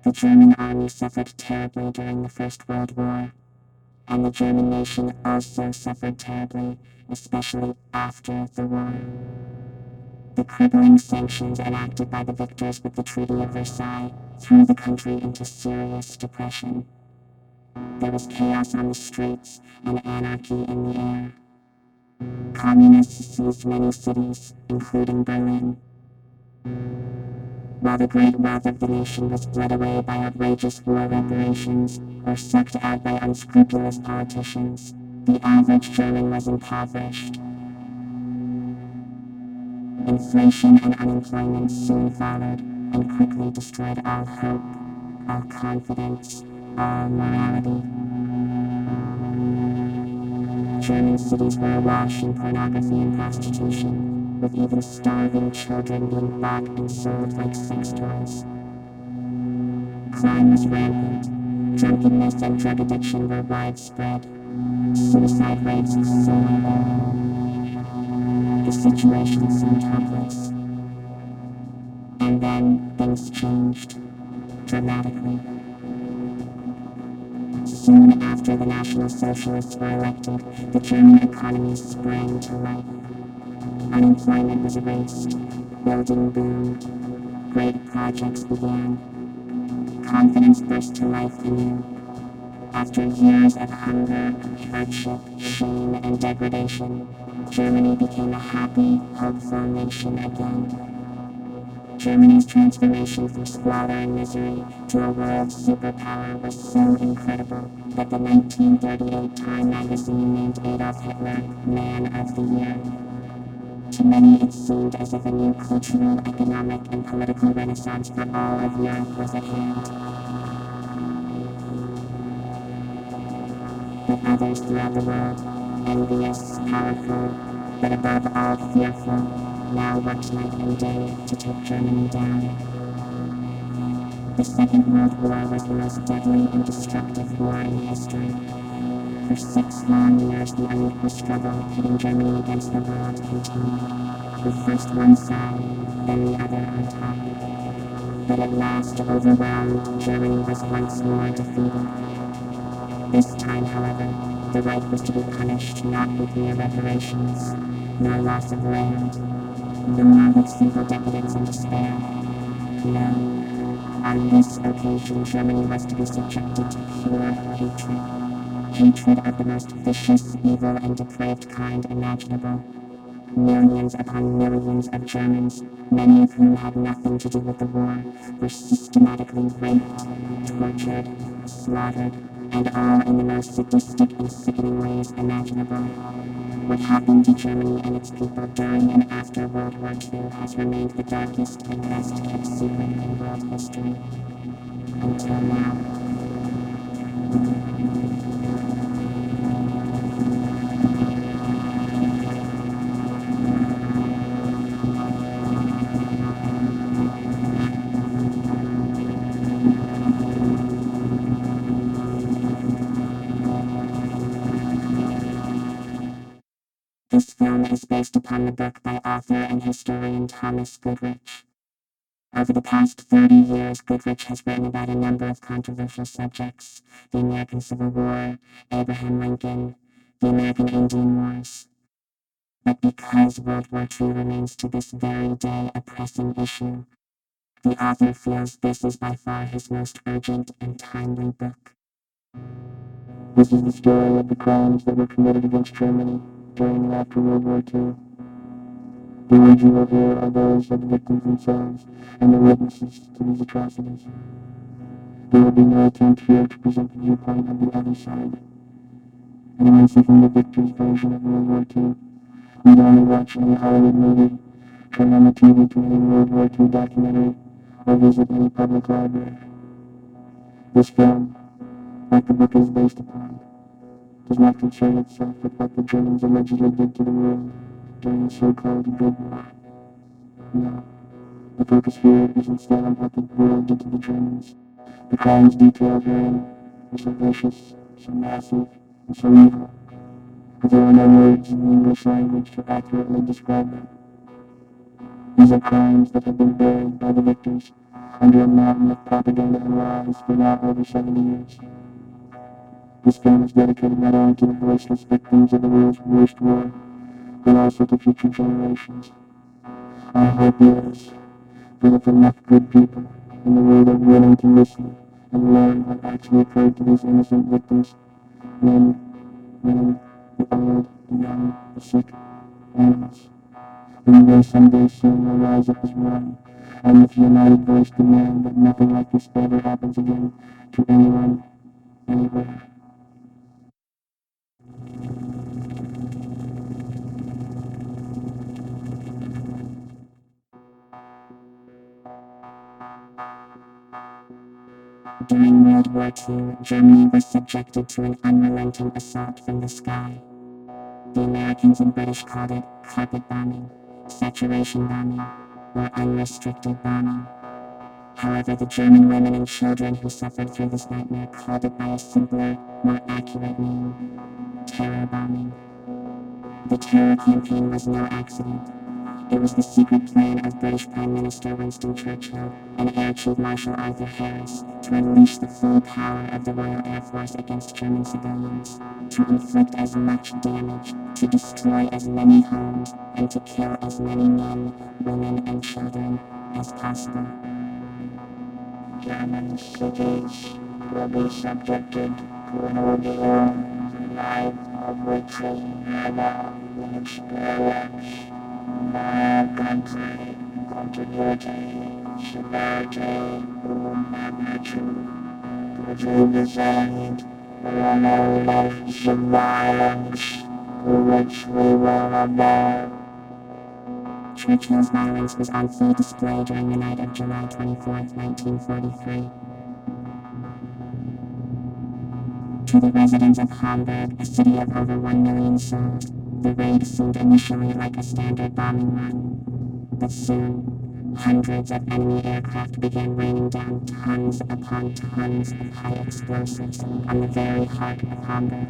The German army suffered terribly during the First World War, and the German nation also suffered terribly, especially after the war. The crippling sanctions enacted by the victors with the Treaty of Versailles threw the country into serious depression. There was chaos on the streets and anarchy in the air. Communists seized many cities, including Berlin. While the great wealth of the nation was bled away by outrageous war reparations or sucked out by unscrupulous politicians, the average German was impoverished. Inflation and unemployment soon followed and quickly destroyed all hope, all confidence, all morality. German cities were awash in pornography and prostitution, with even starving children being bought and sold like sex toys. Crime was rampant. Drunkenness and drug addiction were widespread. Suicide rates soared. The situation seemed hopeless. And then things changed dramatically. Soon after the National Socialists were elected, the German economy sprang to life. Unemployment was erased. Building boomed. Great projects began. Confidence burst to life anew. After years of hunger, hardship, shame, and degradation, Germany became a happy, hopeful nation again. Germany's transformation from squalor and misery to a world superpower was so incredible that the 1938 Time magazine named Adolf Hitler Man of the Year. To many it seemed as if a new cultural, economic, and political renaissance for all of Europe was at hand. But others throughout the world, envious, powerful, but above all fearful, now worked night and day to take Germany down. The Second World War was the most deadly and destructive war in history. For 6 long years, the unequal struggle pitting Germany against the world continued, with first one side, then the other on top. But at last, overwhelmed, Germany was once more defeated. This time, however, the right was to be punished not with mere reparations, nor loss of land, nor with simple decadence and despair. No. On this occasion, Germany was to be subjected to pure hatred. Hatred of the most vicious, evil, and depraved kind imaginable. Millions upon millions of Germans, many of whom had nothing to do with the war, were systematically raped, tortured, slaughtered, and all in the most sadistic and sickening ways imaginable. What happened to Germany and its people during and after World War II has remained the darkest and best kept secret in world history. Until now. This film is based upon the book by author and historian Thomas Goodrich. Over the past 30 years, Goodrich has written about a number of controversial subjects: the American Civil War, Abraham Lincoln, the American Indian Wars. But because World War II remains to this very day a pressing issue, the author feels this is by far his most urgent and timely book. This is the story of the crimes that were committed against Germany during and after World War II. The words you will hear are those of the victims themselves and the witnesses to these atrocities. There will be no attempt here to present the viewpoint of the other side. Anyone seeking the victor's version of World War II need only watch any Hollywood movie, turn on the TV to any World War II documentary, or visit any public library. This film, like the book it is based upon, does not concern itself with what the Germans allegedly did to the world during the so-called Good War. No, the focus here is instead on what the world did to the Germans. The crimes detailed herein are so vicious, so massive, and so evil, that there are no words in the English language to accurately describe them. These are crimes that have been buried by the victors under a mountain of propaganda and lies for now over 70 years. This film is dedicated not only to the voiceless victims of the world's worst war, but also to future generations. I hope, yes, that if enough good people in the world are willing to listen and learn what actually occurred to these innocent victims, men, women, the old, the young, the sick, animals, we may someday soon will rise up as one, and with united voice demand that nothing like this ever happens again to anyone, anywhere. During World War II, Germany was subjected to an unrelenting assault from the sky. The Americans and British called it carpet bombing, saturation bombing, or unrestricted bombing. However, the German women and children who suffered through this nightmare called it by a simpler, more accurate name: terror bombing. The terror campaign was no accident. It was the secret plan of British Prime Minister Winston Churchill and Air Chief Marshal Arthur Harris to unleash the full power of the Royal Air Force against German civilians, to inflict as much damage, to destroy as many homes, and to kill as many men, women, and children as possible. German cities will be subjected to an overwhelming night of retrieval and experience. My country contributing severity to magnitude, which we designed for no lives of violence, to which we will abide. Churchill's violence was on full display during the night of July 24, 1943. To the residents of Hamburg, a city of over 1 million souls, the raid seemed initially like a standard bombing run. But soon, hundreds of enemy aircraft began raining down tons upon tons of high explosives on the very heart of Hamburg.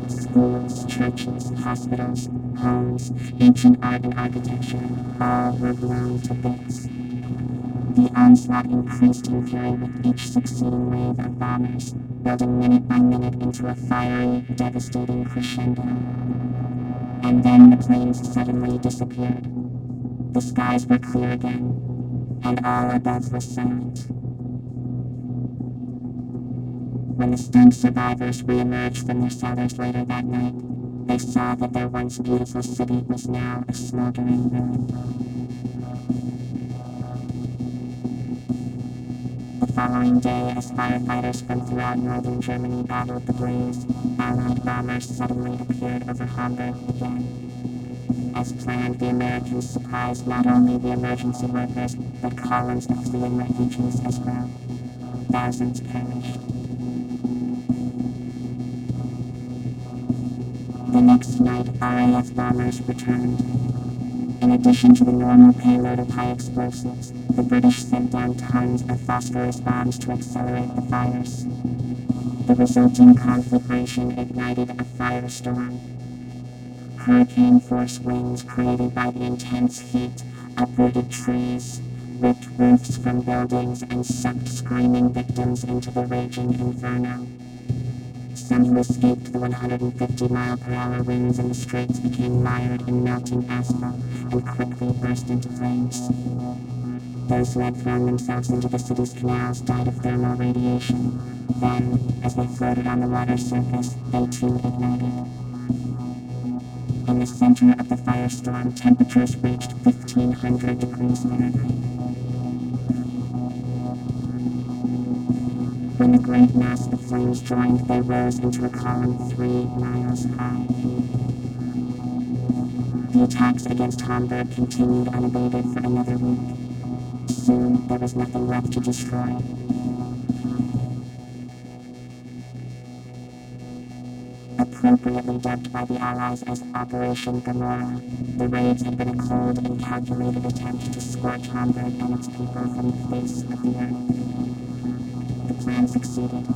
Schools, churches, hospitals, homes, ancient art and architecture, all were blown to bits. The onslaught increased in fury with each succeeding wave of bombers, building minute by minute into a fiery, devastating crescendo. And then the planes suddenly disappeared. The skies were clear again, and all above was silent. When the stunned survivors re-emerged from their cellars later that night, they saw that their once beautiful city was now a smoldering ruin. The following day, as firefighters from throughout northern Germany battled the blaze, Allied bombers suddenly appeared over Hamburg again. As planned, the Americans surprised not only the emergency workers, but columns of fleeing refugees as well. Thousands perished. The next night, RAF bombers returned. In addition to the normal payload of high explosives, the British sent down tons of phosphorus bombs to accelerate the fires. The resulting conflagration ignited a firestorm. Hurricane-force winds created by the intense heat uprooted trees, ripped roofs from buildings, and sucked screaming victims into the raging inferno. Some who escaped the 150-mile-per-hour winds in the streets became mired in melting asphalt and quickly burst into flames. Those who had thrown themselves into the city's canals died of thermal radiation. Then, as they floated on the water's surface, they too ignited. In the center of the firestorm, temperatures reached 1,500 degrees Fahrenheit. When the great mass of flames joined, they rose into a column 3 miles high. The attacks against Hamburg continued unabated for another week. Soon, there was nothing left to destroy. Appropriately dubbed by the Allies as Operation Gomorrah, the raids had been a cold and calculated attempt to scorch Hamburg and its people from the face of the earth. The plan succeeded.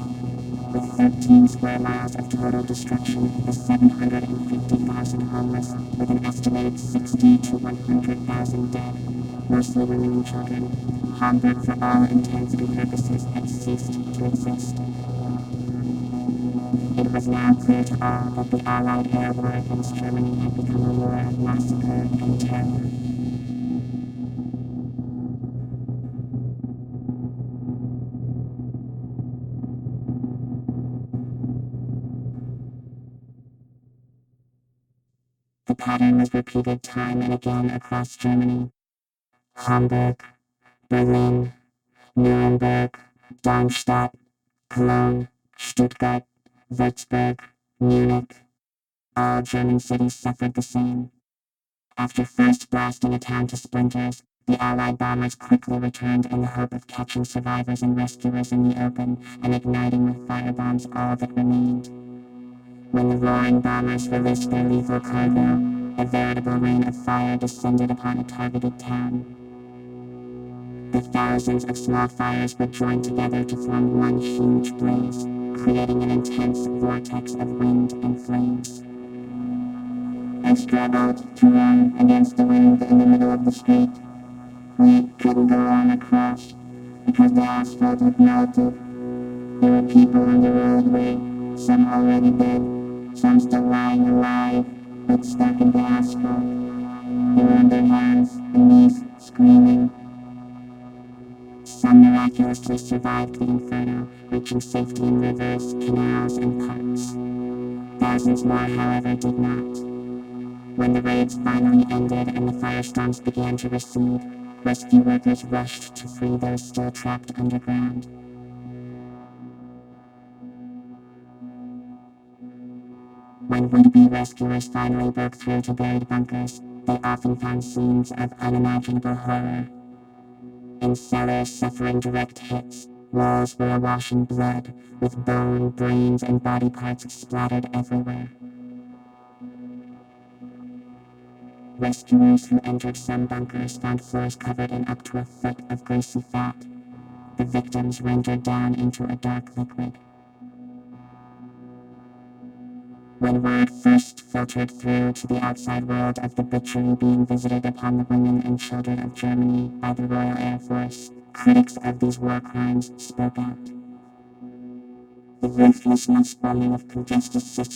With 13 square miles of total destruction, the 750,000 homeless, with an estimated 60 to 100,000 dead, mostly women and children, Hamburg for all intents and purposes had ceased to exist. It was now clear to all that the Allied air war against Germany had become a war of massacre and terror. The pattern was repeated time and again across Germany. Hamburg, Berlin, Nuremberg, Darmstadt, Cologne, Stuttgart, Würzburg, Munich. All German cities suffered the same. After first blasting a town to splinters, the Allied bombers quickly returned in the hope of catching survivors and rescuers in the open and igniting with firebombs all that remained. When the roaring bombers released their lethal cargo, a veritable rain of fire descended upon a targeted town. The thousands of small fires were joined together to form one huge blaze, creating an intense vortex of wind and flames. I struggled to run against the wind in the middle of the street. We couldn't go on across because the asphalt had melted. There were people on the roadway, some already dead, some still lying alive, but stuck in the asphalt. They were on their hands and knees, screaming. Some miraculously survived the inferno, reaching safety in rivers, canals, and parks. Thousands more, however, did not. When the raids finally ended and the firestorms began to recede, rescue workers rushed to free those still trapped underground. When would-be rescuers finally broke through to buried bunkers, they often found scenes of unimaginable horror. In cellars suffering direct hits, walls were awash in blood, with bone, brains, and body parts splattered everywhere. Rescuers who entered some bunkers found floors covered in up to a foot of greasy fat, the victims rendered down into a dark liquid. When word first filtered through to the outside world of the butchery being visited upon the women and children of Germany by the Royal Air Force, critics of these war crimes spoke out. The ruthless spawning of congested systems